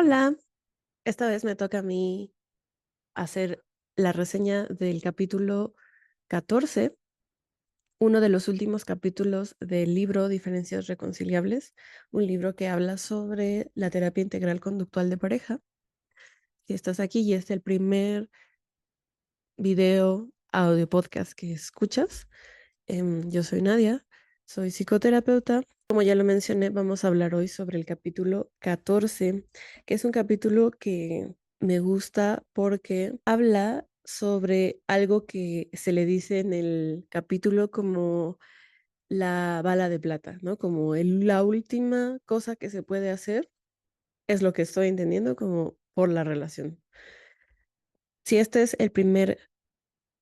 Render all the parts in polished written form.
Hola, esta vez me toca a mí hacer la reseña del capítulo 14, uno de los últimos capítulos del libro Diferencias Reconciliables, un libro que habla sobre la terapia integral conductual de pareja. Si estás aquí y es el primer video, audio podcast que escuchas, yo soy Nadia, soy psicoterapeuta. Como ya lo mencioné, vamos a hablar hoy sobre el capítulo 14, que es un capítulo que me gusta porque habla sobre algo que se le dice en el capítulo como la bala de plata, ¿no? Como la última cosa que se puede hacer, es lo que estoy entendiendo como por la relación. Si este es el primer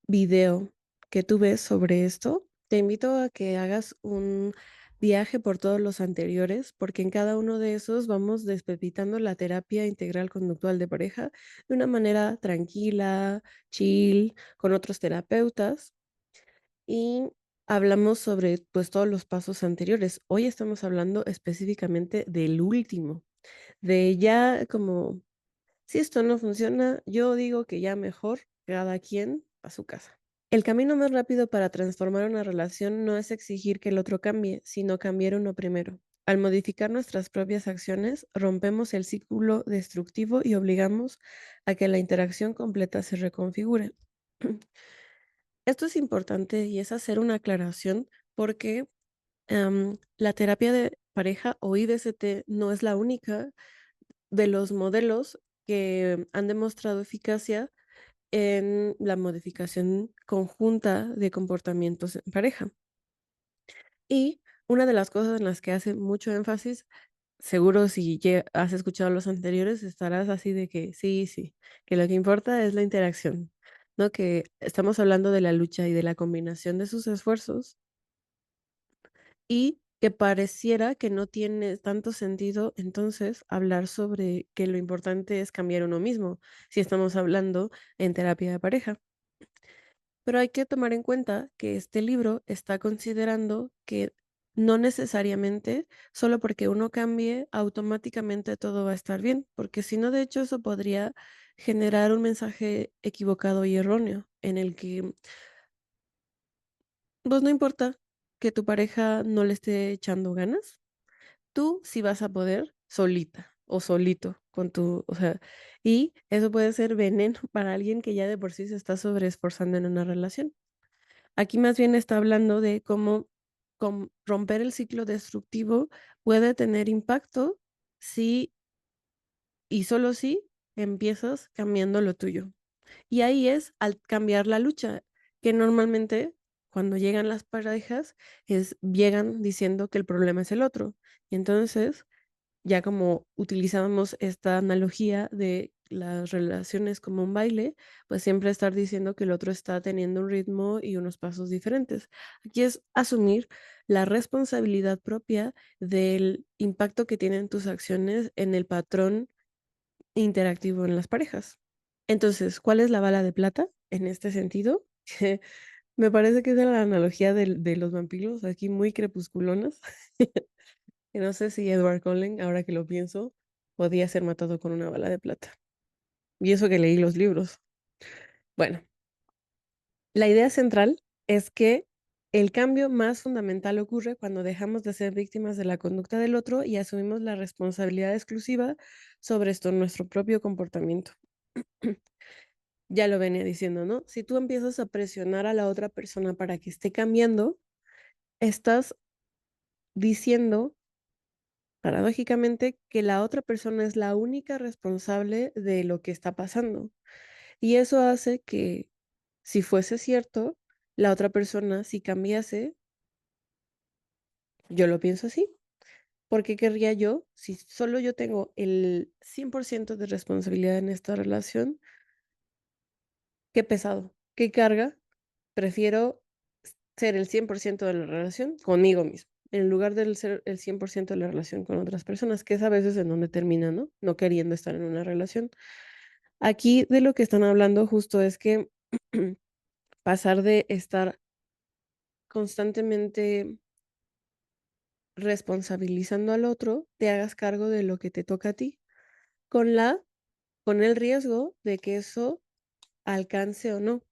video que tú ves sobre esto, te invito a que hagas un viaje por todos los anteriores, porque en cada uno de esos vamos despepitando la terapia integral conductual de pareja de una manera tranquila, chill, con otros terapeutas y hablamos sobre pues todos los pasos anteriores. Hoy estamos hablando específicamente del último, de ya como si esto no funciona, yo digo que ya mejor cada quien a su casa. El camino más rápido para transformar una relación no es exigir que el otro cambie, sino cambiar uno primero. Al modificar nuestras propias acciones, rompemos el círculo destructivo y obligamos a que la interacción completa se reconfigure. Esto es importante y es hacer una aclaración porque la terapia de pareja o IDCT no es la única de los modelos que han demostrado eficacia en la modificación conjunta de comportamientos en pareja. Y una de las cosas en las que hace mucho énfasis, seguro si has escuchado los anteriores, estarás así de que sí, sí, que lo que importa es la interacción, ¿no? Que estamos hablando de la lucha y de la combinación de sus esfuerzos y que pareciera que no tiene tanto sentido entonces hablar sobre que lo importante es cambiar uno mismo, si estamos hablando en terapia de pareja. Pero hay que tomar en cuenta que este libro está considerando que no necesariamente solo porque uno cambie, automáticamente todo va a estar bien, porque si no, de hecho, eso podría generar un mensaje equivocado y erróneo en el que, pues no importa que tu pareja no le esté echando ganas, tú sí vas a poder solita o solito con o sea, y eso puede ser veneno para alguien que ya de por sí se está sobreesforzando en una relación. Aquí más bien está hablando de cómo romper el ciclo destructivo puede tener impacto si y solo si empiezas cambiando lo tuyo. Y ahí es al cambiar la lucha, que normalmente cuando llegan las parejas llegan diciendo que el problema es el otro. Y entonces ya como utilizábamos esta analogía de las relaciones como un baile, pues siempre estar diciendo que el otro está teniendo un ritmo y unos pasos diferentes. Aquí es asumir la responsabilidad propia del impacto que tienen tus acciones en el patrón interactivo en las parejas. Entonces, ¿cuál es la bala de plata en este sentido? Me parece que es la analogía de los vampiros, aquí muy crepusculonas. Y no sé si Edward Cullen, ahora que lo pienso, podía ser matado con una bala de plata. Y eso que leí los libros. Bueno, la idea central es que el cambio más fundamental ocurre cuando dejamos de ser víctimas de la conducta del otro y asumimos la responsabilidad exclusiva sobre esto, nuestro propio comportamiento. Ya lo venía diciendo, ¿no? Si tú empiezas a presionar a la otra persona para que esté cambiando, estás diciendo paradójicamente que la otra persona es la única responsable de lo que está pasando. Y eso hace que, si fuese cierto, la otra persona, si cambiase, yo lo pienso así. ¿Por qué querría yo, si solo yo tengo el 100% de responsabilidad en esta relación, qué pesado, qué carga? Prefiero ser el 100% de la relación conmigo mismo, en lugar de ser el 100% de la relación con otras personas, que es a veces en donde termina, ¿no? No queriendo estar en una relación. Aquí de lo que están hablando justo es que pasar de estar constantemente responsabilizando al otro, te hagas cargo de lo que te toca a ti. con la, con el riesgo de que eso alcance o no.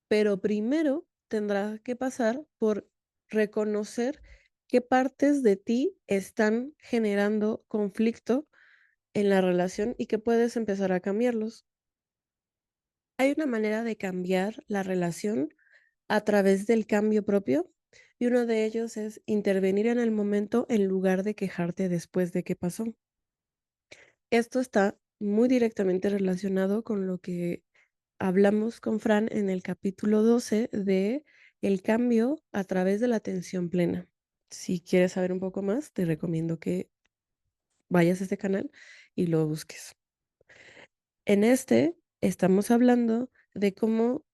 Pero primero tendrá que pasar por reconocer qué partes de ti están generando conflicto en la relación y que puedes empezar a cambiarlos. Hay una manera de cambiar la relación a través del cambio propio y uno de ellos es intervenir en el momento en lugar de quejarte después de que pasó. Esto está muy directamente relacionado con lo que hablamos con Fran en el capítulo 12 de el cambio a través de la atención plena. Si quieres saber un poco más, te recomiendo que vayas a este canal y lo busques. En este estamos hablando de cómo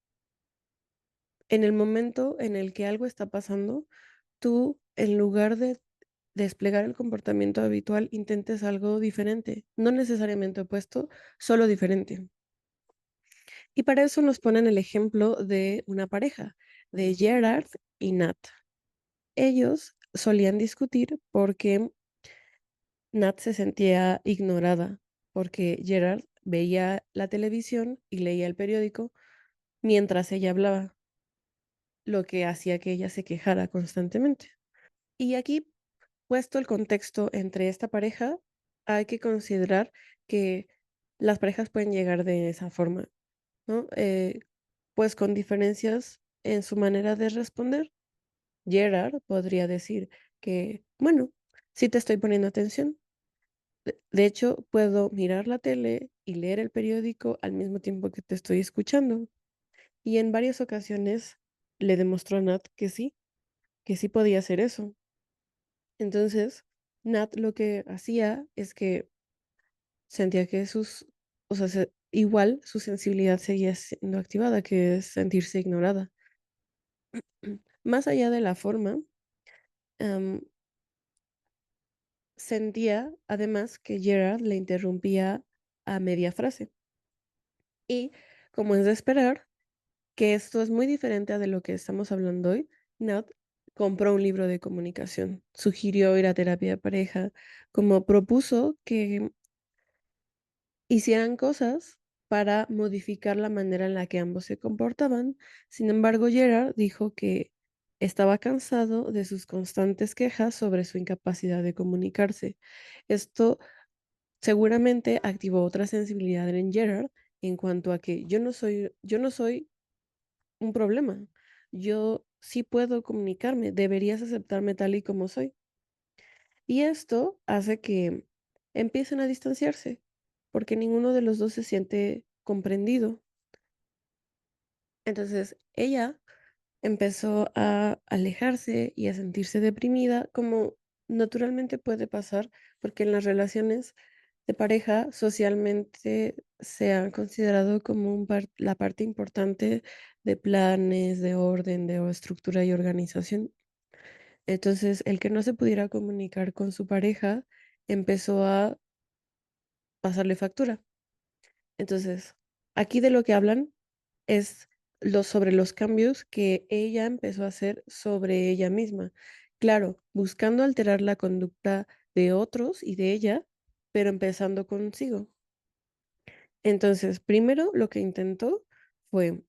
en el momento en el que algo está pasando, tú en lugar de desplegar el comportamiento habitual, intentes algo diferente, no necesariamente opuesto, solo diferente. Y para eso nos ponen el ejemplo de una pareja, de Gerard y Nat. Ellos solían discutir porque Nat se sentía ignorada, porque Gerard veía la televisión y leía el periódico mientras ella hablaba, lo que hacía que ella se quejara constantemente. Y aquí, puesto el contexto entre esta pareja, hay que considerar que las parejas pueden llegar de esa forma, ¿no? Pues con diferencias en su manera de responder. Gerard podría decir que, bueno, sí te estoy poniendo atención. De hecho, puedo mirar la tele y leer el periódico al mismo tiempo que te estoy escuchando. Y en varias ocasiones le demostró a Nat que sí podía hacer eso. Entonces, Nat lo que hacía es que sentía que o sea, igual su sensibilidad seguía siendo activada, que es sentirse ignorada. Más allá de la forma, am, sentía además que Gerard le interrumpía a media frase. Y como es de esperar, que esto es muy diferente a de lo que estamos hablando hoy, Nat compró un libro de comunicación, sugirió ir a terapia de pareja, como propuso que hicieran cosas para modificar la manera en la que ambos se comportaban. Sin embargo, Gerard dijo que estaba cansado de sus constantes quejas sobre su incapacidad de comunicarse. Esto seguramente activó otra sensibilidad en Gerard en cuanto a que yo no soy un problema. Yo sí puedo comunicarme, deberías aceptarme tal y como soy. Y esto hace que empiecen a distanciarse, porque ninguno de los dos se siente comprendido. Entonces ella empezó a alejarse y a sentirse deprimida, como naturalmente puede pasar, porque en las relaciones de pareja socialmente se han considerado como la parte importante de planes, de orden, de estructura y organización. Entonces, el que no se pudiera comunicar con su pareja empezó a pasarle factura. Entonces, aquí de lo que hablan es sobre los cambios que ella empezó a hacer sobre ella misma. Claro, buscando alterar la conducta de otros y de ella, pero empezando consigo. Entonces, primero lo que intentó fue,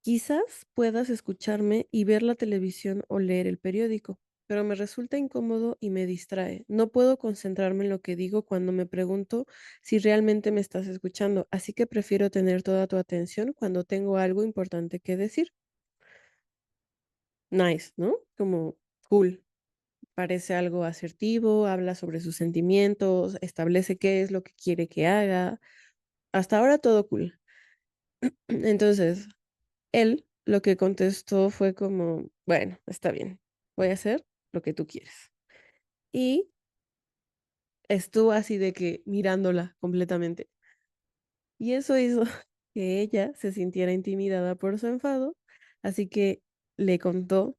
quizás puedas escucharme y ver la televisión o leer el periódico, pero me resulta incómodo y me distrae. No puedo concentrarme en lo que digo cuando me pregunto si realmente me estás escuchando, así que prefiero tener toda tu atención cuando tengo algo importante que decir. Nice, ¿no? Como cool. Parece algo asertivo, habla sobre sus sentimientos, establece qué es lo que quiere que haga. Hasta ahora todo cool. Entonces, él lo que contestó fue como, bueno, está bien, voy a hacer lo que tú quieres. Y estuvo así de que mirándola completamente. Y eso hizo que ella se sintiera intimidada por su enfado, así que le contó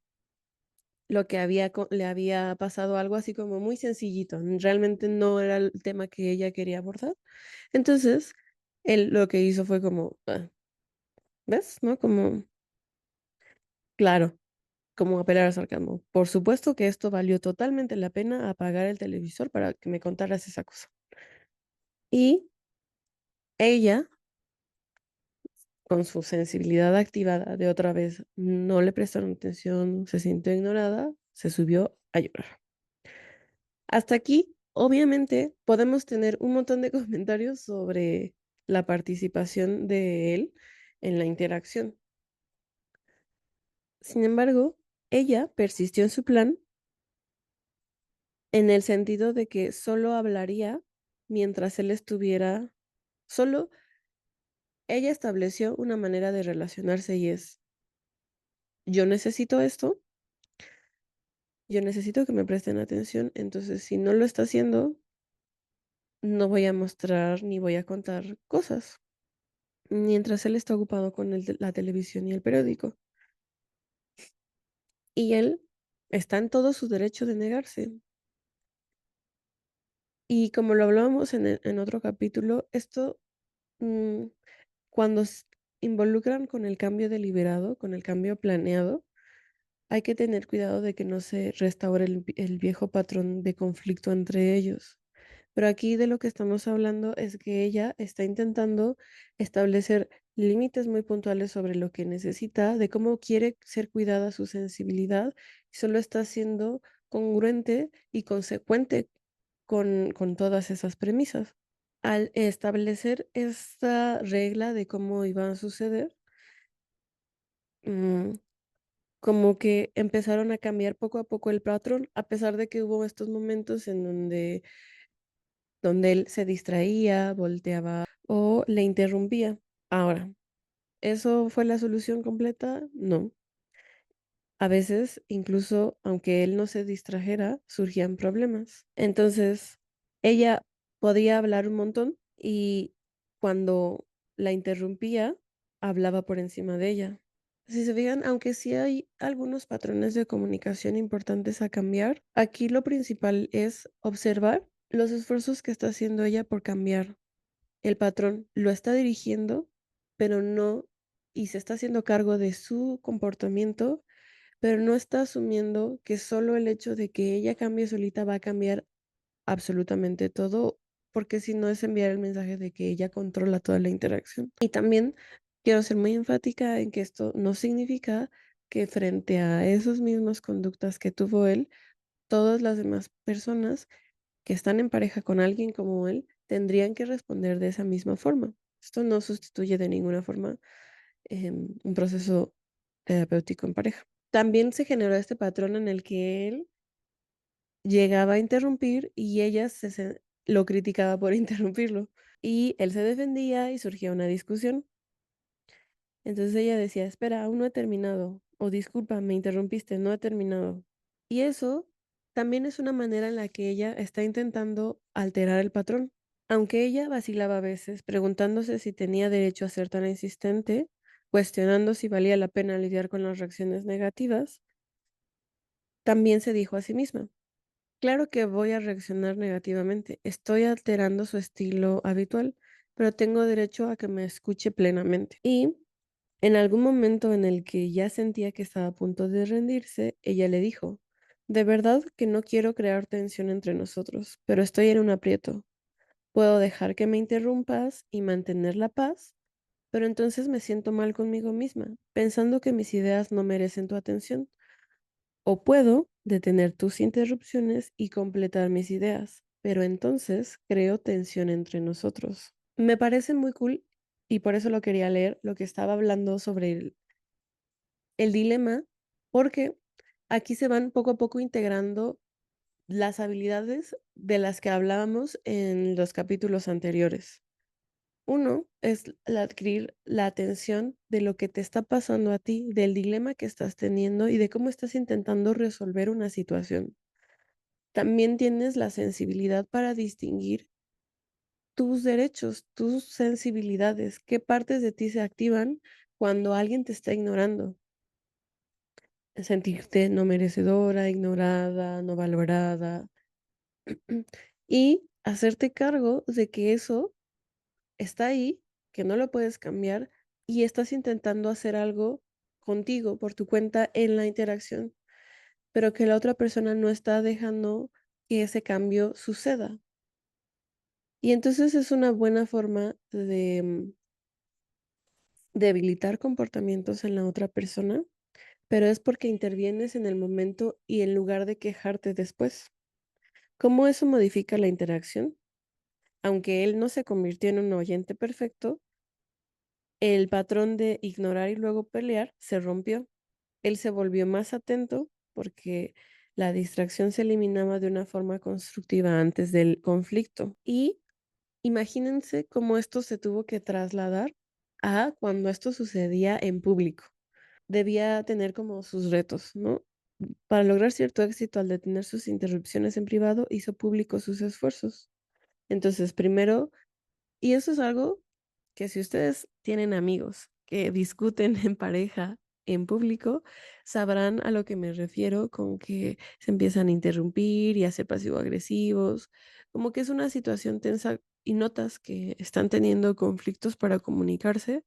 lo que le había pasado, algo así como muy sencillito. Realmente no era el tema que ella quería abordar. Entonces, él lo que hizo fue como, "Ah, ¿ves? ¿No? Como, claro, como apelar al sarcasmo. Por supuesto que esto valió totalmente la pena apagar el televisor para que me contaras esa cosa. Y ella, con su sensibilidad activada de otra vez, no le prestaron atención, se sintió ignorada, se subió a llorar. Hasta aquí, obviamente, podemos tener un montón de comentarios sobre la participación de él en la interacción. Sin embargo, ella persistió en su plan en el sentido de que solo hablaría mientras él estuviera solo. Ella estableció una manera de relacionarse y es, yo necesito esto, yo necesito que me presten atención, entonces si no lo está haciendo, no voy a mostrar ni voy a contar cosas, mientras él está ocupado con la televisión y el periódico. Y él está en todo su derecho de negarse. Y como lo hablábamos en otro capítulo, esto, mm, cuando involucran con el cambio deliberado, con el cambio planeado, hay que tener cuidado de que no se restaure el viejo patrón de conflicto entre ellos. Pero aquí de lo que estamos hablando es que ella está intentando establecer límites muy puntuales sobre lo que necesita, de cómo quiere ser cuidada su sensibilidad, y solo está siendo congruente y consecuente con todas esas premisas. Al establecer esta regla de cómo iba a suceder, mm, como que empezaron a cambiar poco a poco el patrón, a pesar de que hubo estos momentos en donde él se distraía, volteaba o le interrumpía. Ahora, ¿eso fue la solución completa? No. A veces, incluso aunque él no se distrajera, surgían problemas. Entonces, ella podía hablar un montón y cuando la interrumpía, hablaba por encima de ella. Si se fijan, aunque sí hay algunos patrones de comunicación importantes a cambiar, aquí lo principal es observar los esfuerzos que está haciendo ella por cambiar el patrón. Lo está dirigiendo, pero no, y se está haciendo cargo de su comportamiento, pero no está asumiendo que solo el hecho de que ella cambie solita va a cambiar absolutamente todo, porque si no es enviar el mensaje de que ella controla toda la interacción. Y también quiero ser muy enfática en que esto no significa que frente a esas mismas conductas que tuvo él, todas las demás personas que están en pareja con alguien como él tendrían que responder de esa misma forma. Esto no sustituye de ninguna forma un proceso terapéutico en pareja. También se generó este patrón en el que él llegaba a interrumpir y ella lo criticaba por interrumpirlo. Y él se defendía y surgía una discusión. Entonces ella decía, espera, aún no he terminado. O disculpa, me interrumpiste, no he terminado. Y eso también es una manera en la que ella está intentando alterar el patrón. Aunque ella vacilaba a veces, preguntándose si tenía derecho a ser tan insistente, cuestionando si valía la pena lidiar con las reacciones negativas, también se dijo a sí misma, claro que voy a reaccionar negativamente, estoy alterando su estilo habitual, pero tengo derecho a que me escuche plenamente. Y en algún momento en el que ya sentía que estaba a punto de rendirse, ella le dijo, de verdad que no quiero crear tensión entre nosotros, pero estoy en un aprieto. Puedo dejar que me interrumpas y mantener la paz, pero entonces me siento mal conmigo misma, pensando que mis ideas no merecen tu atención. O puedo detener tus interrupciones y completar mis ideas, pero entonces creo tensión entre nosotros. Me parece muy cool y por eso lo quería leer, lo que estaba hablando sobre el dilema, porque aquí se van poco a poco integrando las habilidades de las que hablábamos en los capítulos anteriores. Uno es el adquirir la atención de lo que te está pasando a ti, del dilema que estás teniendo y de cómo estás intentando resolver una situación. También tienes la sensibilidad para distinguir tus derechos, tus sensibilidades, qué partes de ti se activan cuando alguien te está ignorando. Sentirte no merecedora, ignorada, no valorada y hacerte cargo de que eso está ahí, que no lo puedes cambiar y estás intentando hacer algo contigo por tu cuenta en la interacción, pero que la otra persona no está dejando que ese cambio suceda. Y entonces es una buena forma de debilitar comportamientos en la otra persona, pero es porque intervienes en el momento y en lugar de quejarte después. ¿Cómo eso modifica la interacción? Aunque él no se convirtió en un oyente perfecto, el patrón de ignorar y luego pelear se rompió. Él se volvió más atento porque la distracción se eliminaba de una forma constructiva antes del conflicto. Y imagínense cómo esto se tuvo que trasladar a cuando esto sucedía en público. Debía tener como sus retos, ¿no? Para lograr cierto éxito al detener sus interrupciones en privado, hizo públicos sus esfuerzos. Entonces, primero, y eso es algo que si ustedes tienen amigos que discuten en pareja en público, sabrán a lo que me refiero con que se empiezan a interrumpir y a ser pasivo-agresivos, como que es una situación tensa y notas que están teniendo conflictos para comunicarse,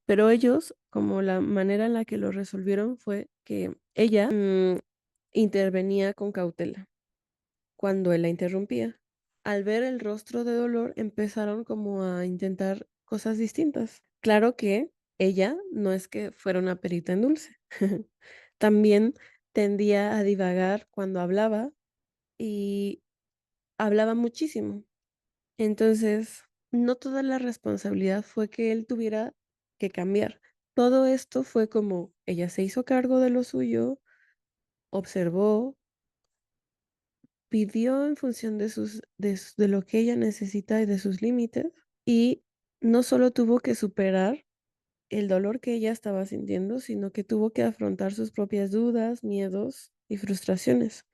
pero ellos, como la manera en la que lo resolvieron fue que ella intervenía con cautela cuando él la interrumpía. Al ver el rostro de dolor, empezaron como a intentar cosas distintas. Claro que ella no es que fuera una perita en dulce. También tendía a divagar cuando hablaba y hablaba muchísimo. Entonces, no toda la responsabilidad fue que él tuviera que cambiar. Todo esto fue como ella se hizo cargo de lo suyo, observó, pidió en función de de lo que ella necesita y de sus límites, y no solo tuvo que superar el dolor que ella estaba sintiendo, sino que tuvo que afrontar sus propias dudas, miedos y frustraciones.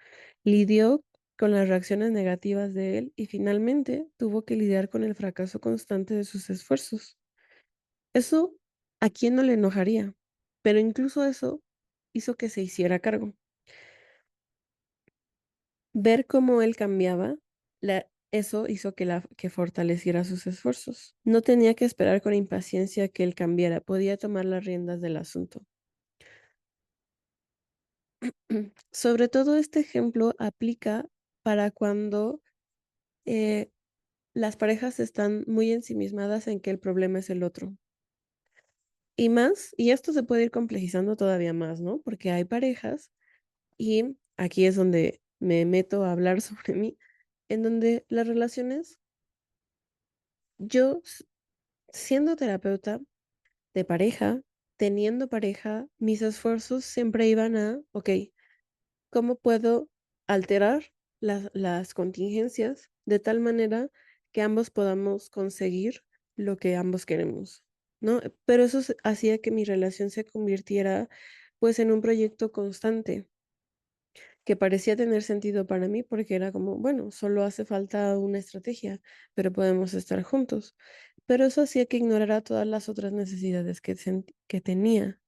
Lidió con las reacciones negativas de él y finalmente tuvo que lidiar con el fracaso constante de sus esfuerzos. Eso, ¿a quién no le enojaría? Pero incluso eso hizo que se hiciera cargo. Ver cómo él cambiaba, eso hizo que fortaleciera sus esfuerzos. No tenía que esperar con impaciencia que él cambiara, podía tomar las riendas del asunto. Sobre todo este ejemplo aplica para cuando eh, las parejas están muy ensimismadas en que el problema es el otro. Y más, y esto se puede ir complejizando todavía más, ¿no? Porque hay parejas, y aquí es donde me meto a hablar sobre mí, en donde las relaciones, yo siendo terapeuta de pareja, teniendo pareja, mis esfuerzos siempre iban a, ok, ¿cómo puedo alterar las contingencias de tal manera que ambos podamos conseguir lo que ambos queremos? ¿No? Pero eso hacía que mi relación se convirtiera pues en un proyecto constante que parecía tener sentido para mí porque era como, bueno, solo hace falta una estrategia, pero podemos estar juntos. Pero eso hacía que ignorara todas las otras necesidades que tenía.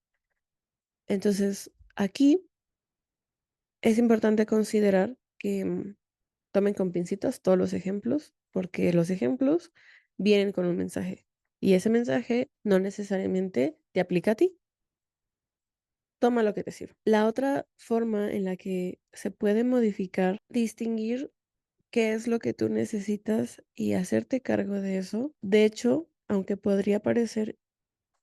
Entonces, aquí es importante considerar que tomen con pincitas todos los ejemplos, porque los ejemplos vienen con un mensaje y ese mensaje no necesariamente te aplica a ti. Toma lo que te sirve. La otra forma en la que se puede modificar, distinguir qué es lo que tú necesitas y hacerte cargo de eso, de hecho, aunque podría parecer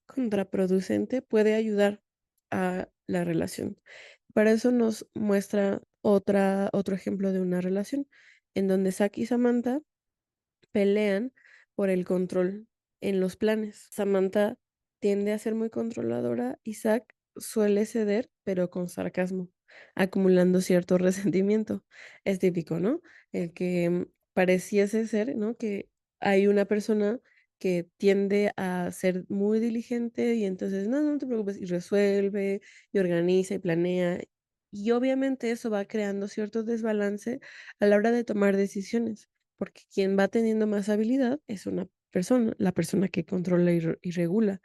contraproducente, puede ayudar a la relación. Para eso nos muestra otro ejemplo de una relación en donde Zack y Samantha pelean por el control en los planes. Samantha tiende a ser muy controladora y Zack suele ceder, pero con sarcasmo, acumulando cierto resentimiento. Es típico, ¿no? El que pareciese ser, ¿no? Que hay una persona que tiende a ser muy diligente y entonces, no, no te preocupes, y resuelve, y organiza, y planea. Y obviamente eso va creando cierto desbalance a la hora de tomar decisiones porque quien va teniendo más habilidad es una persona, la persona que controla y regula.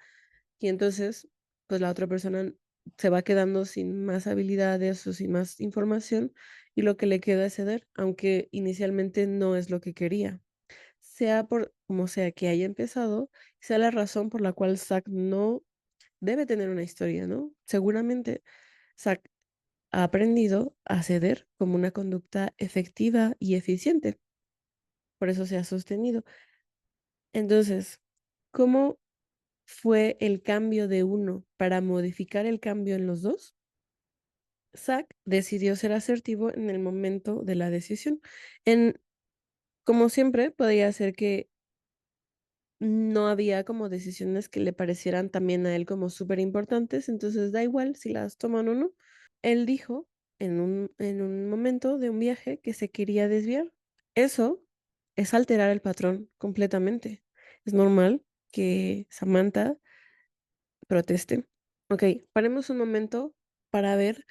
Y entonces, pues la otra persona se va quedando sin más habilidades o sin más información y lo que le queda es ceder, aunque inicialmente no es lo que quería. Sea por como sea que haya empezado, sea la razón por la cual Zack no debe tener una historia, ¿no? Seguramente Zack ha aprendido a ceder como una conducta efectiva y eficiente. por eso se ha sostenido. Entonces, ¿cómo fue el cambio de uno para modificar el cambio en los dos? Zack decidió ser asertivo en el momento de la decisión. En, como siempre, podía ser que no había como decisiones que le parecieran también a él como súper importantes, entonces da igual si las toman o no. Él dijo en un momento de un viaje que se quería desviar. Eso es alterar el patrón completamente. Es normal que Samantha proteste. Ok, paremos un momento para ver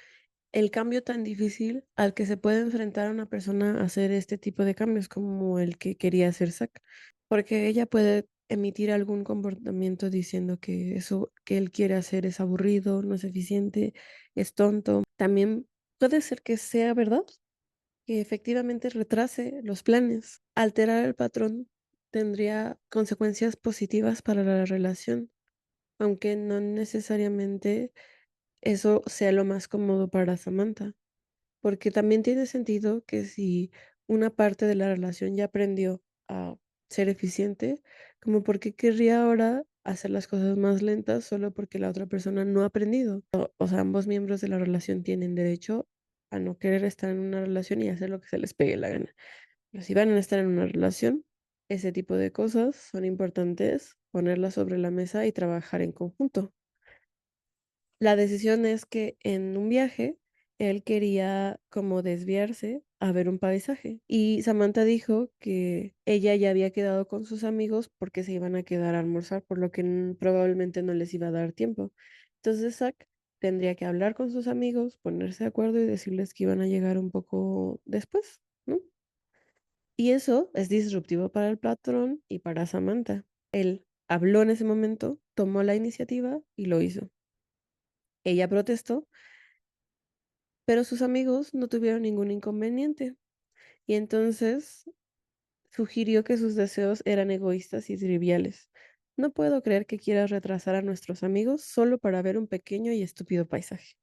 el cambio tan difícil al que se puede enfrentar a una persona a hacer este tipo de cambios como el que quería hacer Zack. Porque ella puede emitir algún comportamiento diciendo que eso que él quiere hacer es aburrido, no es eficiente, es tonto. También puede ser que sea verdad, que efectivamente retrase los planes. Alterar el patrón tendría consecuencias positivas para la relación, aunque no necesariamente eso sea lo más cómodo para Samantha. Porque también tiene sentido que si una parte de la relación ya aprendió a ser eficiente, como por qué querría ahora hacer las cosas más lentas solo porque la otra persona no ha aprendido. O sea, ambos miembros de la relación tienen derecho a no querer estar en una relación y hacer lo que se les pegue la gana. Pero si van a estar en una relación, ese tipo de cosas son importantes ponerlas sobre la mesa y trabajar en conjunto. La decisión es que en un viaje él quería como desviarse a ver un paisaje y Samantha dijo que ella ya había quedado con sus amigos porque se iban a quedar a almorzar, por lo que probablemente no les iba a dar tiempo. Entonces Zack tendría que hablar con sus amigos, ponerse de acuerdo y decirles que iban a llegar un poco después, ¿no? Y eso es disruptivo para el patrón y para Samantha. Él habló en ese momento, tomó la iniciativa y lo hizo. Ella protestó, pero sus amigos no tuvieron ningún inconveniente y entonces sugirió que sus deseos eran egoístas y triviales. No puedo creer que quieras retrasar a nuestros amigos solo para ver un pequeño y estúpido paisaje.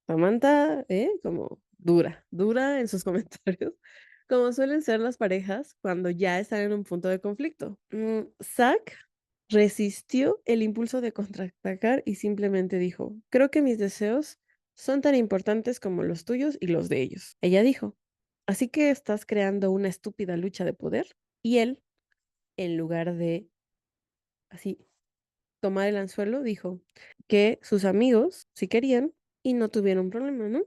Samantha, como dura en sus comentarios, como suelen ser las parejas cuando ya están en un punto de conflicto. Zack resistió el impulso de contraatacar y simplemente dijo, creo que mis deseos son tan importantes como los tuyos y los de ellos. Ella dijo, así que estás creando una estúpida lucha de poder. Y él, en lugar de así tomar el anzuelo, dijo que sus amigos sí querían y no tuvieron problema, ¿no?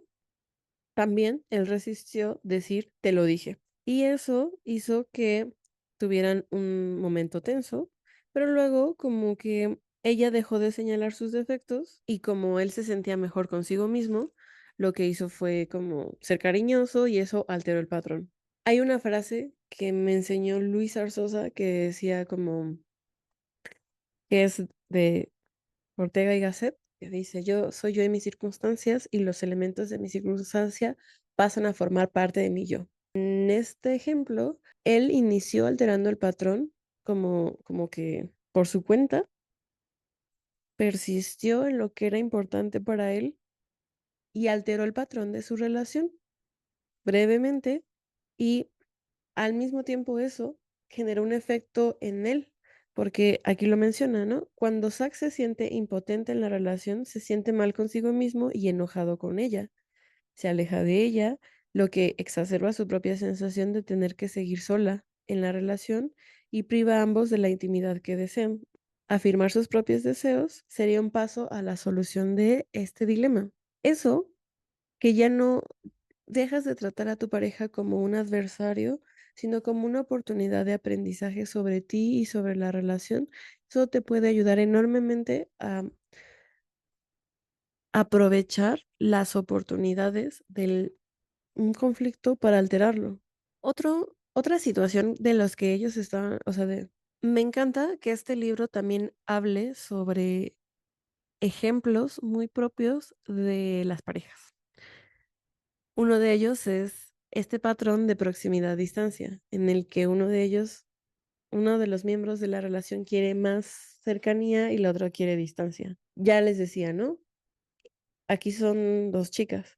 También él resistió decir, te lo dije. Y eso hizo que tuvieran un momento tenso, pero luego como que ella dejó de señalar sus defectos y como él se sentía mejor consigo mismo, lo que hizo fue como ser cariñoso y eso alteró el patrón. Hay una frase que me enseñó Luis Arzosa que decía como que es de Ortega y Gasset, que dice, yo soy yo en mis circunstancias y los elementos de mi circunstancia pasan a formar parte de mi yo. En este ejemplo, él inició alterando el patrón como que por su cuenta, persistió en lo que era importante para él y alteró el patrón de su relación brevemente y al mismo tiempo eso generó un efecto en él, porque aquí lo menciona, ¿no? Cuando Zack se siente impotente en la relación, se siente mal consigo mismo y enojado con ella. Se aleja de ella, lo que exacerba su propia sensación de tener que seguir sola en la relación y priva a ambos de la intimidad que desean. Afirmar sus propios deseos sería un paso a la solución de este dilema. Eso que ya no dejas de tratar a tu pareja como un adversario, sino como una oportunidad de aprendizaje sobre ti y sobre la relación. Eso te puede ayudar enormemente a aprovechar las oportunidades de un conflicto para alterarlo. Otra situación de los que ellos estaban, o sea, me encanta que este libro también hable sobre ejemplos muy propios de las parejas. Uno de ellos es este patrón de proximidad-distancia, en el que uno de los miembros de la relación quiere más cercanía y la otra quiere distancia. Ya les decía, ¿no? Aquí son dos chicas.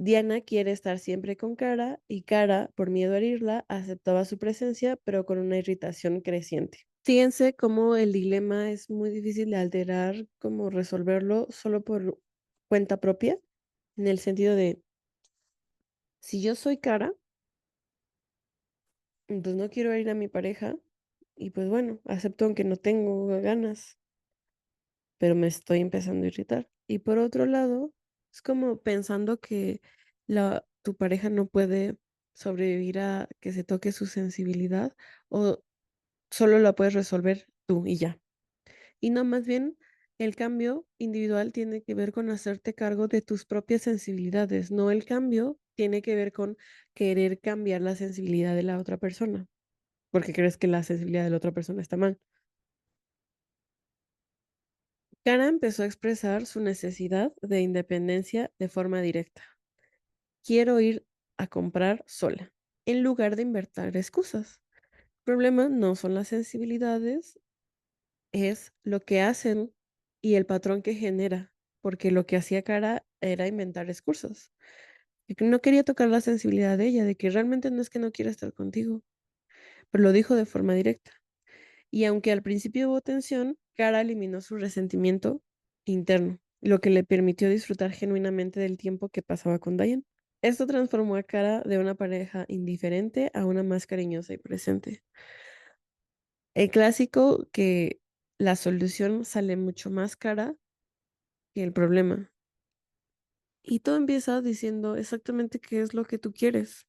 Diana quiere estar siempre con Cara y Cara, por miedo a herirla, aceptaba su presencia, pero con una irritación creciente. Fíjense cómo el dilema es muy difícil de alterar, cómo resolverlo solo por cuenta propia, en el sentido de, si yo soy Cara, entonces no quiero herir a mi pareja y pues bueno, acepto aunque no tengo ganas, pero me estoy empezando a irritar. Y por otro lado, es como pensando que tu pareja no puede sobrevivir a que se toque su sensibilidad o solo la puedes resolver tú y ya. Y no, más bien, el cambio individual tiene que ver con hacerte cargo de tus propias sensibilidades, no el cambio tiene que ver con querer cambiar la sensibilidad de la otra persona, porque crees que la sensibilidad de la otra persona está mal. Cara empezó a expresar su necesidad de independencia de forma directa. Quiero ir a comprar sola, en lugar de inventar excusas. El problema no son las sensibilidades, es lo que hacen y el patrón que genera, porque lo que hacía Cara era inventar excusas. Y que no quería tocar la sensibilidad de ella, de que realmente no es que no quiera estar contigo, pero lo dijo de forma directa. Y aunque al principio hubo tensión, Cara eliminó su resentimiento interno, lo que le permitió disfrutar genuinamente del tiempo que pasaba con Diane. Esto transformó a Cara de una pareja indiferente a una más cariñosa y presente. El clásico que la solución sale mucho más cara que el problema. Y todo empieza diciendo exactamente qué es lo que tú quieres.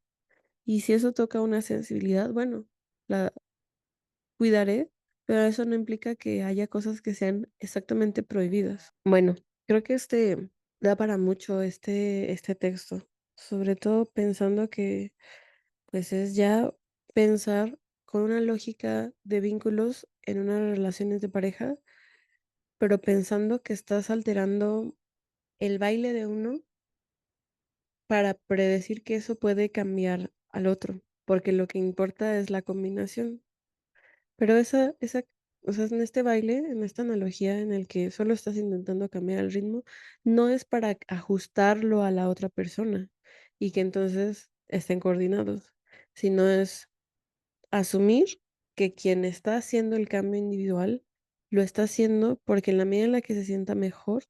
Y si eso toca una sensibilidad, bueno, la cuidaré, pero eso no implica que haya cosas que sean exactamente prohibidas. Bueno, creo que da para mucho este texto, sobre todo pensando que pues es ya pensar con una lógica de vínculos en unas relaciones de pareja, pero pensando que estás alterando el baile de uno para predecir que eso puede cambiar al otro, porque lo que importa es la combinación. Pero o sea, en este baile, en esta analogía en el que solo estás intentando cambiar el ritmo, no es para ajustarlo a la otra persona y que entonces estén coordinados, sino es asumir que quien está haciendo el cambio individual lo está haciendo porque en la medida en la que se sienta mejor,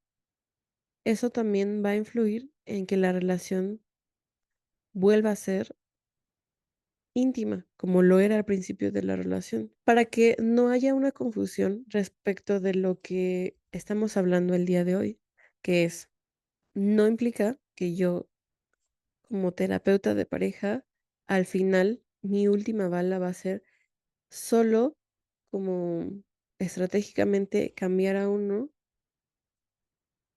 eso también va a influir en que la relación vuelva a ser íntima, como lo era al principio de la relación, para que no haya una confusión respecto de lo que estamos hablando el día de hoy, que es, no implica que yo, como terapeuta de pareja, al final mi última bala va a ser solo como estratégicamente cambiar a uno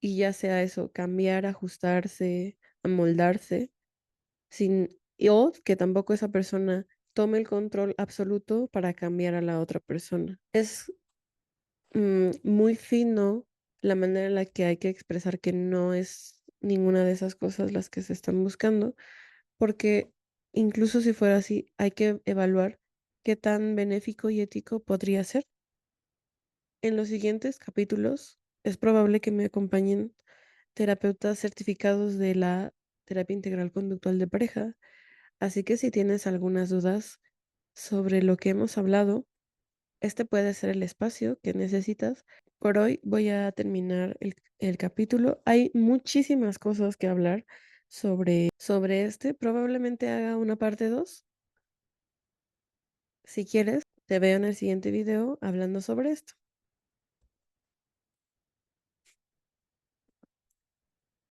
y ya sea eso, cambiar, ajustarse, amoldarse, o que tampoco esa persona tome el control absoluto para cambiar a la otra persona. Es muy fino la manera en la que hay que expresar que no es ninguna de esas cosas las que se están buscando, porque incluso si fuera así, hay que evaluar qué tan benéfico y ético podría ser. En los siguientes capítulos es probable que me acompañen terapeutas certificados de la terapia integral conductual de pareja. Así que si tienes algunas dudas sobre lo que hemos hablado, este puede ser el espacio que necesitas. Por hoy voy a terminar el capítulo. Hay muchísimas cosas que hablar sobre este. Probablemente haga una parte 2. Si quieres, te veo en el siguiente video hablando sobre esto.